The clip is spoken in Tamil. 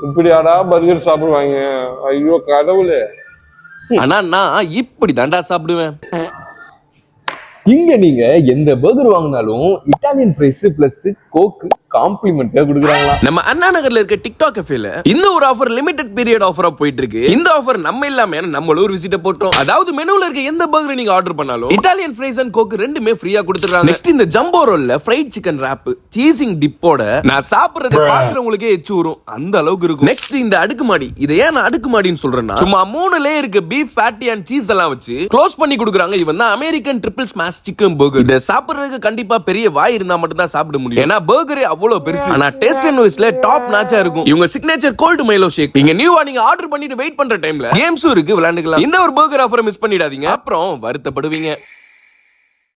இப்படியாடா பர்கர் சாப்பிடுவாங்க? ஐயோ கடவுளே. ஆனா நான் இப்படி தாண்டா சாப்பிடுவேன். இங்க நீங்க எந்த பர்கர் வாங்கினாலும் இட்டாலியன் ஃப்ரைஸ் பிளஸ் கோக் காம்ப்ளிமெண்டா கொடுக்குறாங்களா? நம்ம அண்ணா நகர்ல இருக்க டிக்டாக் கஃபேல இந்த ஒரு ஆஃபர் லிமிடெட் பீரியட் ஆஃபரா போயிட்டு இருக்கு. இந்த ஆஃபர் நம்ம இல்லாம நம்மள ஒரு விசிட்ட போட்டோம். அதாவது மெனுல இருக்க எந்த பர்கர் நீங்க ஆர்டர் பண்ணாலும் இட்டாலியன் ஃப்ரைஸ் அண்ட் கோக் ரெண்டுமே ஃப்ரீயா கொடுத்துறாங்க. நெக்ஸ்ட் இந்த ஜம்போ ரோல்ல ஃப்ரைட் சிக்கன் ராப் சீசிங் டிப்போட நான் சாப்பிடுறத பாக்குறவங்களுக்கே எச்சு வரும், அந்த அளவுக்கு இருக்கும். நெக்ஸ்ட் இந்த அடுக்குமாடி. இதை ஏன் நான் அடுக்குமாடின்னு சொல்றேன்னா, சும்மா 3 லேயருக்கு பீஃப் பேட்டி அண்ட் சீஸ் எல்லாம் வச்சு க்ளோஸ் பண்ணி கொடுக்குறாங்க. இவன் தான் American triple smash chicken burger. இதை சாப்பிடுறதுக்கு கண்டிப்பா பெரிய வாய் இருந்தா மட்டும் தான் சாப்பிட முடியும். ஏன்னா பர்கரே அவ்வளவு பெருசு. ஆனா டேஸ்ட் அண்ட் வைஸ்ல டாப் நாச்சா இருக்கும். இவங்க சிக்னேச்சர் கோல்ட் மைலோ ஷேக் நீங்க நியூவா நீங்க ஆர்டர் பண்ணிட்டு வெயிட் பண்ற டைம்ல கேம்ஸும் இருக்கு, விளையாண்டுக்கலாம். இந்த ஒரு பர்கர் ஆஃபரை மிஸ் பண்ணிடாதீங்க, அப்புறம் வருத்தப்படுவீங்க.